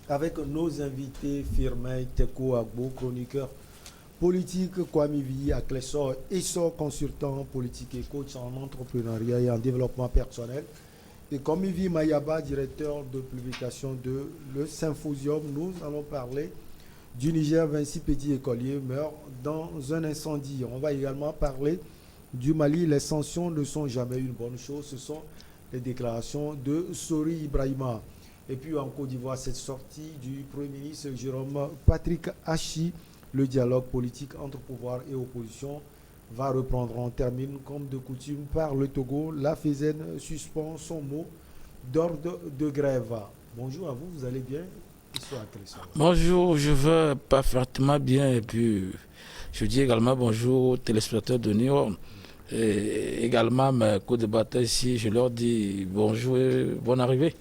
avec nos invités Firmin Teko Agbo, chroniqueur politique, Kwame Vi, Aklesor, Essor, consultant politique et coach en entrepreneuriat et en développement personnel. Et Kwame Vi Mayaba, directeur de publication de Le Symposium. Nous allons parler du Niger. 26 petits écoliers meurent dans un incendie. On va également parler du Mali. Les sanctions ne sont jamais une bonne chose. Ce sont les déclarations de Sori Ibrahima. Et puis en Côte d'Ivoire, cette sortie du Premier ministre Jérôme Patrick Hachi, le dialogue politique entre pouvoir et opposition va reprendre. On termine comme de coutume par le Togo. La FESEN suspend son mot d'ordre de grève. Bonjour à vous, vous allez bien? Bonjour, je vais parfaitement bien et puis je dis également bonjour aux téléspectateurs de New York. Et également mes co-débatteurs ici, je leur dis bonjour et bonne arrivée.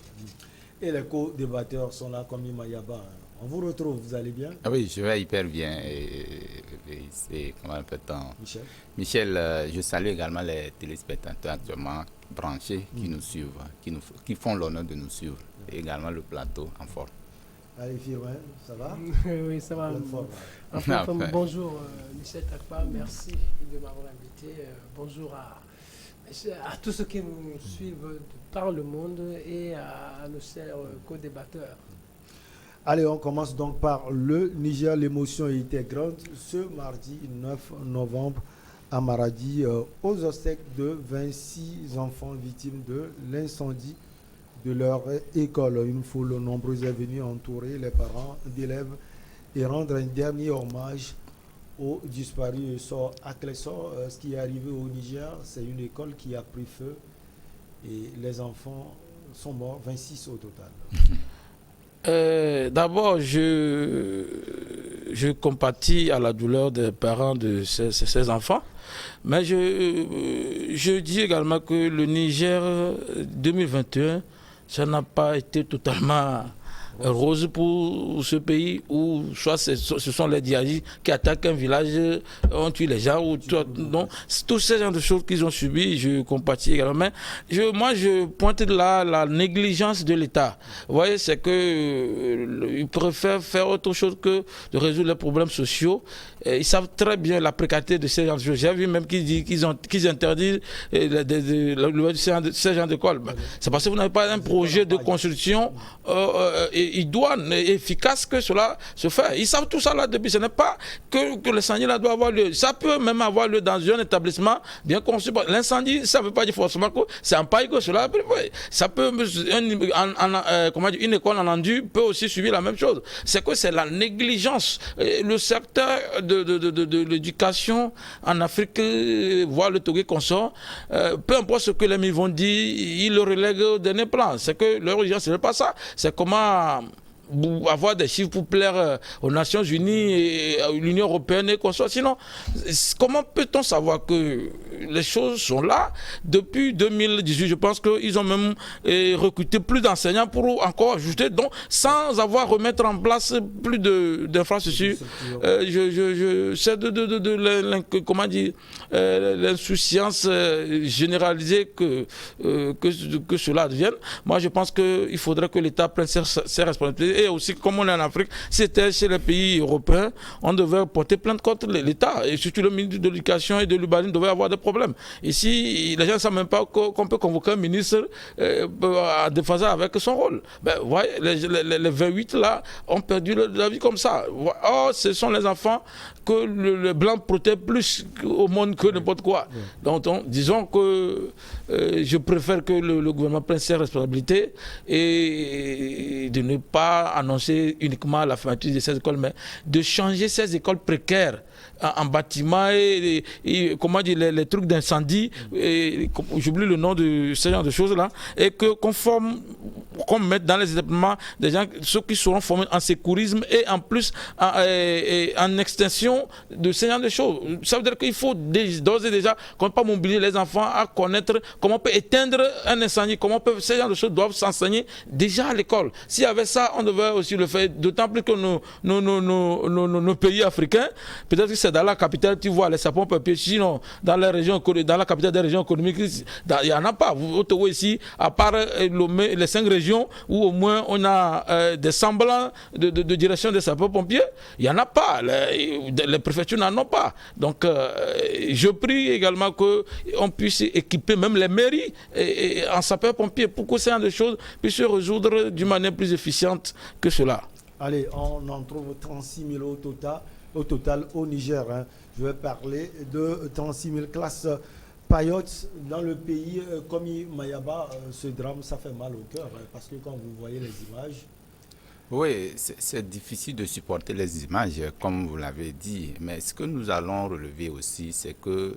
Et les co-débatteurs sont là comme Mayaba. On vous retrouve, vous allez bien? Ah oui, je vais hyper bien. C'est comment un peu de temps. Michel, je salue également les téléspectateurs actuellement branchés qui nous suivent, qui font l'honneur de nous suivre. Et également le plateau en forme. Allez, Firmin, ça va? Oui, ça va. Bonjour, Michel Takpa, merci de m'avoir invité. Bonjour à tous ceux qui nous suivent par le monde et à nos chers co-débatteurs. Allez, on commence donc par le Niger. L'émotion était grande ce mardi 9 novembre à Maradi, aux obsèques de 26 enfants victimes de l'incendie de leur école. Une foule nombreuse est venue entourer les parents d'élèves et rendre un dernier hommage aux disparus. À Clessor, ce qui est arrivé au Niger, c'est une école qui a pris feu et les enfants sont morts, 26 au total. D'abord, je compatis à la douleur des parents de ces enfants, mais je dis également que le Niger 2021, ça n'a pas été totalement rose pour ce pays où soit ce sont les djihadistes qui attaquent un village, ont tué les gens, ou non, tous ces genres de choses qu'ils ont subies, je compatis également. Mais moi, je pointe là la négligence de l'État. Vous voyez, c'est qu'ils préfèrent faire autre chose que de résoudre les problèmes sociaux. Ils savent très bien la précarité de ces gens de choses. J'ai vu même qu'ils interdisent ces gens d'école. C'est parce que vous n'avez pas un projet de construction idoine et efficace que cela se fait. Ils savent tout ça là depuis. Ce n'est pas que l'incendie là doit avoir lieu. Ça peut même avoir lieu dans un établissement bien conçu. L'incendie, ça ne veut pas dire forcément que c'est un pays que cela. Ça peut, une école en endu peut aussi subir la même chose. C'est que c'est la négligence. Le secteur de l'éducation en Afrique, voire le Togo consort, peu importe ce que les militaires vont dire, ils le relèguent au dernier plan. C'est que leur urgence, ce n'est pas ça. C'est comment avoir des chiffres pour plaire aux Nations Unies et à l'Union Européenne et consort. Sinon, comment peut-on savoir que les choses sont là? Depuis 2018, je pense qu'ils ont même recruté plus d'enseignants pour encore ajouter, donc sans avoir remettre en place plus d'infrastructures. C'est l'insouciance généralisée que cela advienne. Moi, je pense qu'il faudrait que l'État prenne ses responsabilités. Et aussi, comme on est en Afrique, si c'était chez les pays européens, on devait porter plainte contre l'État. Et surtout le ministre de l'Éducation et de l'Urbanisme devait avoir des problèmes. Ici, les gens ne savent même pas qu'on peut convoquer un ministre à déphaser avec son rôle. Ben, vous voyez, les 28 là ont perdu la vie comme ça. Or, ce sont les enfants que le blanc protège plus au monde que n'importe quoi. Donc, disons que je préfère que le gouvernement prenne ses responsabilités et de ne pas annoncer uniquement la fermeture de ces écoles, mais de changer ces écoles précaires en bâtiment et comment dire, les trucs d'incendie, j'oublie le nom de ce genre de choses-là, et qu'on mette dans les établissements des gens, ceux qui seront formés en sécurisme et en plus en extension de ce genre de choses. Ça veut dire qu'il faut d'ores et déjà qu'on ne peut pas mobiliser les enfants à connaître comment on peut éteindre un incendie, comment ces genre de choses doivent s'enseigner déjà à l'école. S'il y avait ça, on devait devait aussi le faire, d'autant plus que nos pays africains, peut-être que c'est dans la capitale, tu vois les sapeurs-pompiers, sinon dans la capitale des régions économiques, il n'y en a pas. Vous Ottawa ici, à part les 5 régions où au moins on a des semblants de direction des sapeurs-pompiers, il n'y en a pas. Les préfectures n'en ont pas. Donc, je prie également qu'on puisse équiper même les mairies en sapeurs-pompiers pour que ce genre de choses puissent se résoudre d'une manière plus efficiente que cela. Allez, on en trouve 36 000 au total au Niger. Hein. Je vais parler de 36 000 classes payotes dans le pays. Comme Mayaba, ce drame, ça fait mal au cœur. Hein, parce que quand vous voyez les images... Oui, c'est difficile de supporter les images, comme vous l'avez dit. Mais ce que nous allons relever aussi, c'est que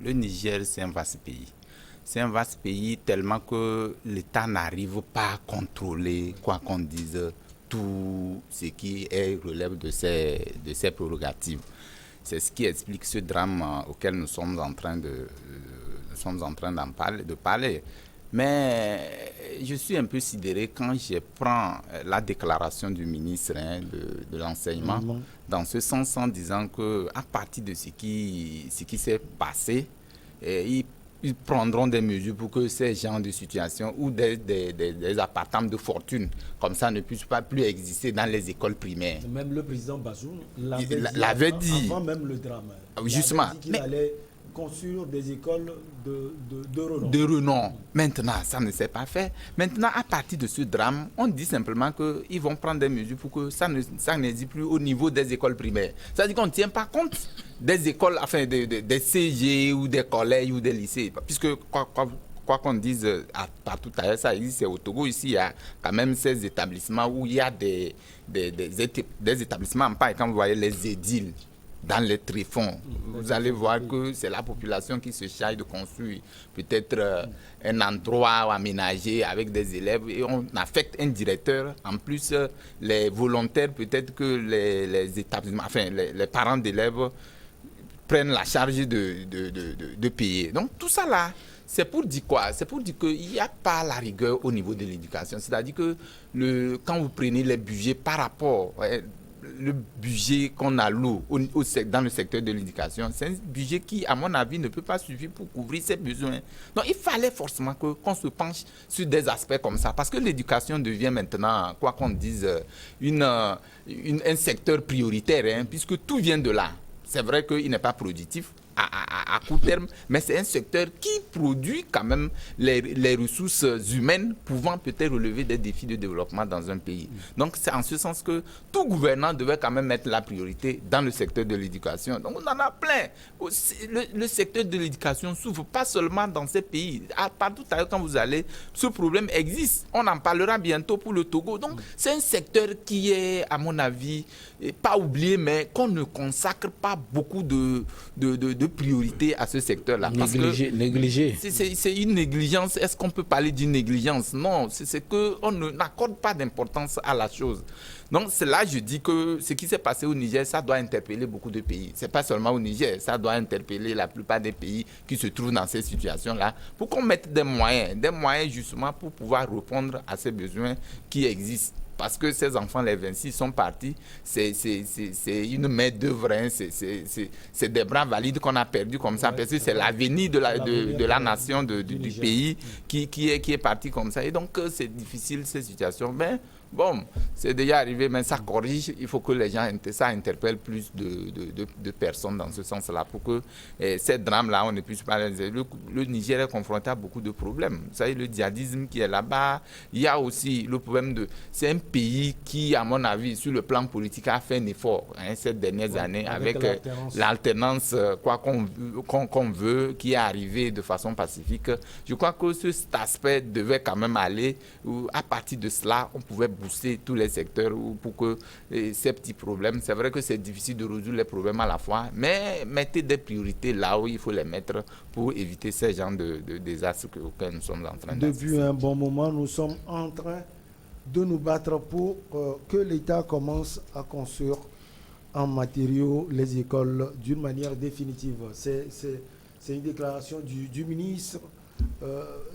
le Niger, c'est un vaste pays. C'est un vaste pays tellement que l'État n'arrive pas à contrôler, quoi qu'on dise, tout ce qui relève de ses prérogatives. C'est ce qui explique ce drame auquel nous sommes en train de parler. Mais je suis un peu sidéré quand je prends la déclaration du ministre de l'enseignement, dans ce sens en disant qu'à partir de ce qui s'est passé, ils prendront des mesures pour que ces genres de situations ou des appartements de fortune comme ça ne puissent pas plus exister dans les écoles primaires. Même le président Bazoum l'avait dit avant même le drame. Justement. Il allait construire des écoles de renom. De renom. Maintenant, ça ne s'est pas fait. Maintenant, à partir de ce drame, on dit simplement qu'ils vont prendre des mesures pour que ça n'existe plus au niveau des écoles primaires. C'est-à-dire qu'on ne tient pas compte des écoles, enfin des CG ou des collèges ou des lycées. Puisque, quoi qu'on dise partout ailleurs, ça existe. Au Togo, ici, il y a quand même ces établissements où il y a des établissements en paille. Quand vous voyez les édiles, dans les tréfonds, vous allez voir que c'est la population qui se charge de construire peut-être un endroit aménagé avec des élèves et on affecte un directeur. En plus, les volontaires, peut-être que les établissements, enfin les parents d'élèves prennent la charge de payer. Donc tout ça là, c'est pour dire quoi? C'est pour dire qu'il n'y a pas la rigueur au niveau de l'éducation. C'est-à-dire que quand vous prenez les budgets par rapport... le budget qu'on alloue dans le secteur de l'éducation, c'est un budget qui, à mon avis, ne peut pas suffire pour couvrir ses besoins. Donc, il fallait forcément qu'on se penche sur des aspects comme ça, parce que l'éducation devient maintenant, quoi qu'on dise, un secteur prioritaire, hein, puisque tout vient de là. C'est vrai qu'il n'est pas productif à court terme, mais c'est un secteur qui produit quand même les ressources humaines pouvant peut-être relever des défis de développement dans un pays. Donc c'est en ce sens que tout gouvernant devait quand même mettre la priorité dans le secteur de l'éducation. Donc on en a plein. Le secteur de l'éducation s'ouvre pas seulement dans ces pays. Partout ailleurs quand vous allez, ce problème existe. On en parlera bientôt pour le Togo. Donc c'est un secteur qui est, à mon avis, pas oublié, mais qu'on ne consacre pas beaucoup de priorité à ce secteur-là. Négligé. C'est une négligence. Est-ce qu'on peut parler d'une négligence? Non, c'est qu'on n'accorde pas d'importance à la chose. Donc, c'est là je dis que ce qui s'est passé au Niger, ça doit interpeller beaucoup de pays. Ce n'est pas seulement au Niger, ça doit interpeller la plupart des pays qui se trouvent dans ces situations-là pour qu'on mette des moyens justement pour pouvoir répondre à ces besoins qui existent. Parce que ces enfants, les 26, sont partis. C'est une main-d'œuvre, hein. C'est des bras valides qu'on a perdus comme ça, parce que c'est l'avenir de la nation, du pays qui est parti comme ça. Et donc, c'est difficile, ces situations. Mais bon, c'est déjà arrivé, mais ça corrige. Il faut que les gens, ça interpelle plus de personnes dans ce sens-là pour que ces drames-là, on ne puisse pas les... Le Niger est confronté à beaucoup de problèmes. Vous savez, le djihadisme qui est là-bas, il y a aussi le problème de... C'est un pays qui, à mon avis, sur le plan politique, a fait un effort ces dernières années avec l'alternance, quoi qu'on veut, qui est arrivé de façon pacifique. Je crois que cet aspect devait quand même aller, à partir de cela, on pouvait booster tous les secteurs pour que ces petits problèmes, c'est vrai que c'est difficile de résoudre les problèmes à la fois, mais mettez des priorités là où il faut les mettre pour éviter ces genres de désastres auxquels nous sommes en train d'assister. Depuis un bon moment, nous sommes en train de nous battre pour que l'État commence à construire en matériaux les écoles d'une manière définitive. C'est une déclaration du ministre.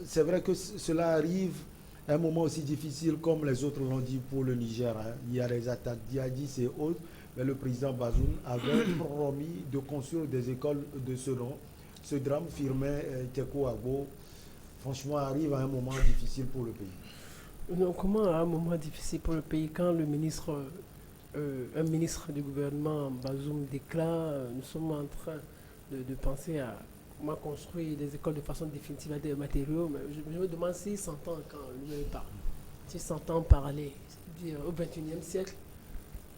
C'est vrai que cela arrive un moment aussi difficile comme les autres l'ont dit pour le Niger. Hein. Il y a des attaques djihadistes et autres, mais le président Bazoum avait promis de construire des écoles de ce nom. Ce drame firmait Tekou Agbo, franchement, arrive à un moment difficile pour le pays. Non, comment à un moment difficile pour le pays quand le ministre, un ministre du gouvernement, Bazoum, déclare nous sommes en train de penser à comment construire des écoles de façon définitive à des matériaux, mais je me demande s'il s'entend quand lui parle. S'il s'entend parler, c'est-à-dire au XXIe siècle.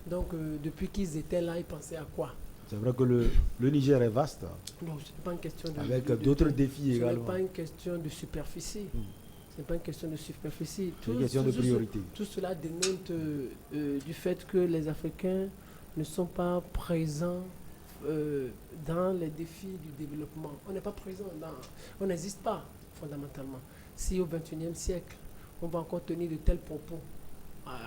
Donc, depuis qu'ils étaient là, ils pensaient à quoi? C'est vrai que le Niger est vaste. Non, ce n'est pas une question de... Avec d'autres défis également. Ce n'est pas une question de superficie. Ce n'est pas une question de superficie. C'est une question de priorité. Tout cela dénote du fait que les Africains ne sont pas présents dans les défis du développement. On n'est pas présent, on n'existe pas fondamentalement. Si au XXIe siècle, on va encore tenir de tels propos,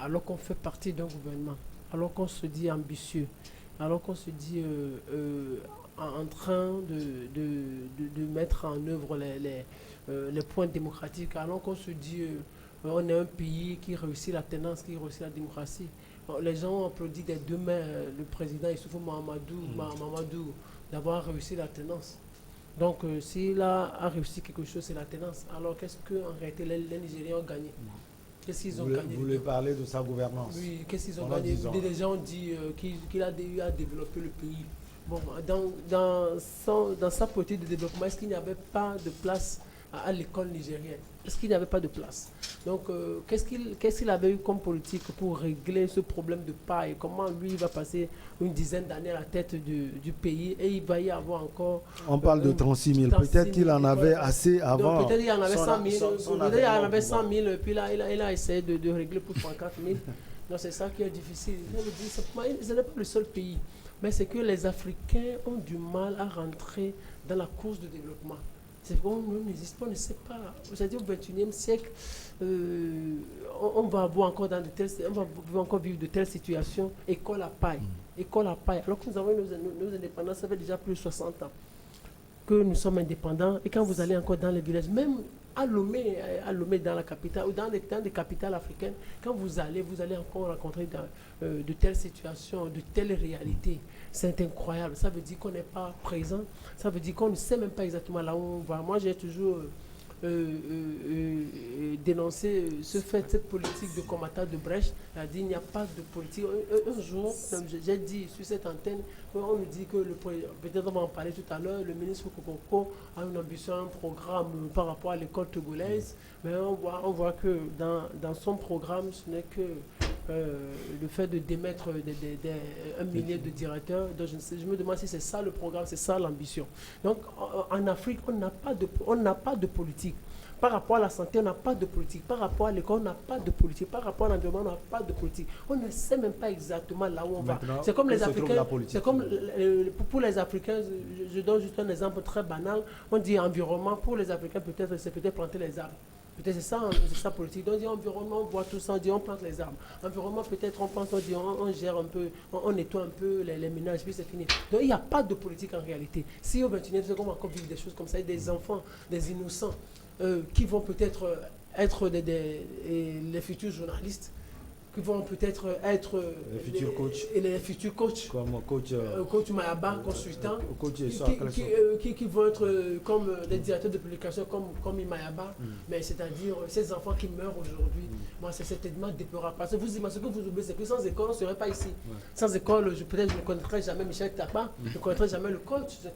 alors qu'on fait partie d'un gouvernement, alors qu'on se dit ambitieux, alors qu'on se dit en train de mettre en œuvre les points démocratiques, alors qu'on se dit on est un pays qui réussit la tenance, qui réussit la démocratie. Les gens ont applaudi des deux mains le président Issoufou Mahamadou d'avoir réussi la tenance. Donc s'il a réussi quelque chose, c'est la tenance. Alors qu'est-ce qu'en réalité les Nigériens ont gagné? Qu'est-ce qu'ils ont gagné? Vous voulez parler de sa gouvernance? Oui, qu'est-ce qu'ils ont gagné? Des gens ont dit qu'il a eu à développer le pays. Bon, dans sa politique de développement, est-ce qu'il n'y avait pas de place à l'école nigérienne? Est-ce qu'il n'y avait pas de place? Donc, qu'est-ce qu'il avait eu comme politique pour régler ce problème de paille? Comment lui va passer une dizaine d'années à la tête du pays et il va y avoir encore... On parle de 36 000. Peut-être qu'il en avait assez avant. Donc, peut-être qu'il en avait 100 000. Peut-être qu'il en avait 100 000. Puis là, il a essayé de régler pour 34 000. Donc, c'est ça qui est difficile. Ce n'est pas le seul pays. Mais c'est que les Africains ont du mal à rentrer dans la course de développement. C'est qu'on n'existe pas, on ne sait pas. C'est-à-dire au XXIe siècle, on va avoir encore on va encore vivre de telles situations. École à paille. École à paille. Alors que nous avons nos indépendances, ça fait déjà plus de 60 ans que nous sommes indépendants. Et quand vous allez encore dans les villages, même à Lomé dans la capitale, ou dans des capitales africaines, quand vous allez encore rencontrer de telles situations, de telles réalités. C'est incroyable. Ça veut dire qu'on n'est pas présent. Ça veut dire qu'on ne sait même pas exactement là où on va. Moi, j'ai toujours dénoncé cette politique de combattant de Brecht. Il a dit qu'il n'y a pas de politique. Un jour, j'ai dit sur cette antenne, on nous dit que, peut-être on va en parler tout à l'heure, le ministre Kokoko a une ambition, un programme par rapport à l'école togolaise. Mais on voit que dans son programme, ce n'est que le fait de démettre un millier de directeurs. Donc je me demande si c'est ça le programme, c'est ça l'ambition. Donc en Afrique, on n'a pas de politique. Par rapport à la santé, on n'a pas de politique. Par rapport à l'école, on n'a pas de politique. Par rapport à l'environnement, on n'a pas de politique. On ne sait même pas exactement là où on va. C'est comme les Africains. C'est comme pour les Africains, je donne juste un exemple très banal. On dit environnement. Pour les Africains, peut-être c'est peut-être planter les arbres. Peut-être c'est ça politique. Donc, on dit environnement, on voit tout ça, on dit on plante les arbres. Environnement, peut-être on pense, on dit on gère un peu, on nettoie un peu les ménages, puis c'est fini. Donc, il n'y a pas de politique en réalité. Si au 21e siècle, on va encore vivre des choses comme ça, des enfants, des innocents, qui vont peut-être être les futurs journalistes, qui vont peut-être être les futurs coachs. Comme coach Mayaba, consultant, qui vont être comme les directeurs de publication comme Mayaba. Mais c'est-à-dire ces enfants qui meurent aujourd'hui. Moi, c'est certainement déplorable. Parce que ce que vous oubliez, c'est que sans école, on ne serait pas ici. Sans école, peut-être je ne connaîtrais jamais Michel Tapa, je ne connaîtrais jamais le coach, je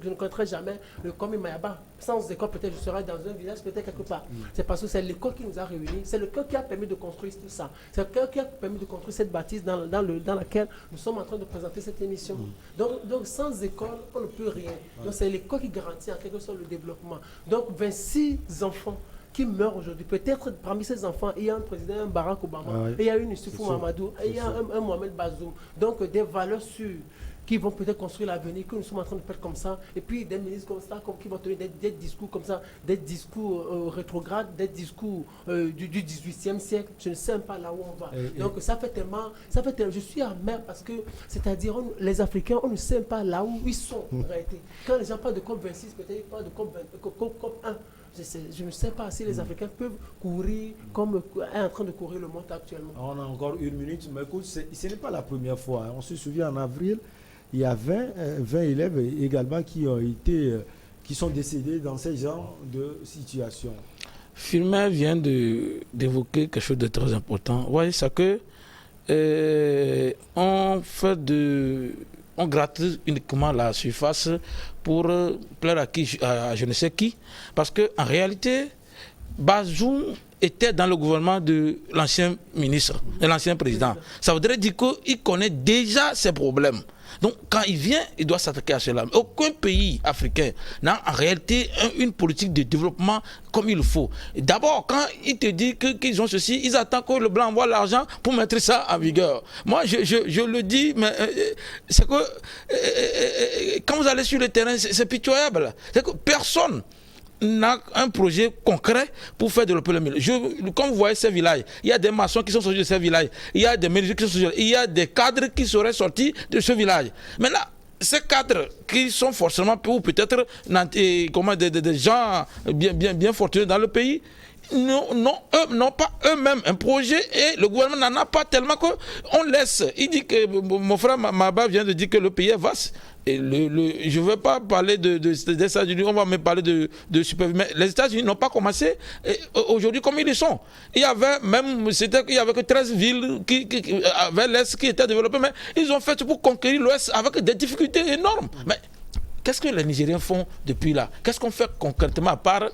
ne connaîtrais jamais le Komi Mayaba. Sans école, peut-être je serais dans un village, peut-être quelque part. C'est parce que c'est l'école qui nous a réunis, c'est l'école qui a permis de construire tout ça. C'est l'école qui a permis de construire cette bâtisse dans laquelle nous sommes en train de présenter cette émission. Donc sans école, on ne peut rien. Donc c'est l'école qui garantit en quelque sorte le développement. Donc 26 enfants qui meurent aujourd'hui. Peut-être parmi ces enfants, il y a un président, un Barack Obama, et il y a une Issoufou Mahamadou, et il y a un Mohamed Bazoum. Donc des valeurs sûres qui vont peut-être construire l'avenir, que nous sommes en train de faire comme ça, et puis des ministres comme ça, qui vont tenir des discours comme ça, des discours rétrogrades, des discours du 18e siècle, je ne sais même pas là où on va. Donc ça fait tellement, je suis amer parce que, c'est-à-dire, les Africains, on ne sait même pas là où ils sont en réalité. Quand les gens parlent de COP26, peut-être ils parlent de COP 1. Je ne sais pas si les Africains peuvent courir comme est en train de courir le monde actuellement. On a encore 1 minute, mais écoute, ce n'est pas la première fois. Hein. On se souvient en avril, il y a 20 élèves également qui sont décédés dans ce genre de situation. Firmin vient d'évoquer quelque chose de très important. Vous voyez, c'est que on gratte uniquement la surface pour plaire à je ne sais qui. Parce qu'en réalité, Bazoum était dans le gouvernement de l'ancien ministre, de l'ancien président. Ça voudrait dire qu'il connaît déjà ses problèmes. Donc, quand il vient, il doit s'attaquer à cela. Aucun pays africain n'a en réalité une politique de développement comme il faut. D'abord, quand il te dit qu'ils ont ceci, ils attendent que le blanc envoie l'argent pour mettre ça en vigueur. Moi, je le dis, mais c'est que quand vous allez sur le terrain, c'est pitoyable. C'est que personne n'a un projet concret pour faire développer le milieu. Comme vous voyez ces villages, il y a des maçons qui sont sortis de ces villages, il y a des menuisiers qui sont sortis, il y a des cadres qui seraient sortis de ce village. Maintenant, ces cadres qui sont forcément, ou peut-être des gens bien fortunés dans le pays, n'ont pas eux-mêmes un projet et le gouvernement n'en a pas tellement qu'on laisse. Il dit que, mon frère Maba vient de dire que le pays est vaste. Et je ne veux pas parler des États-Unis, on va même parler de mais les États-Unis n'ont pas commencé aujourd'hui comme ils le sont. Il y avait que 13 villes avec l'Est qui étaient développées, mais ils ont fait tout pour conquérir l'Ouest avec des difficultés énormes. Mais qu'est-ce que les Nigériens font depuis là? Qu'est-ce qu'on fait concrètement à part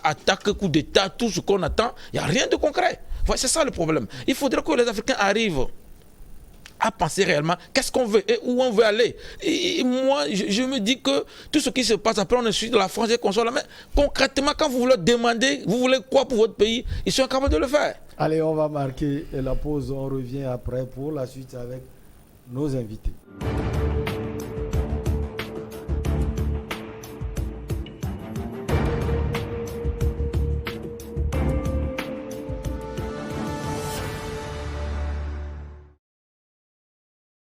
attaque, coup d'État, tout ce qu'on attend? Il n'y a rien de concret. Voilà, c'est ça le problème. Il faudrait que les Africains arrivent à penser réellement qu'est-ce qu'on veut et où on veut aller. Et moi, je me dis que tout ce qui se passe, après on est sur la France et qu'on soit là, mais concrètement, quand vous voulez demander, vous voulez quoi pour votre pays, ils sont capables de le faire. Allez, on va marquer la pause, on revient après pour la suite avec nos invités.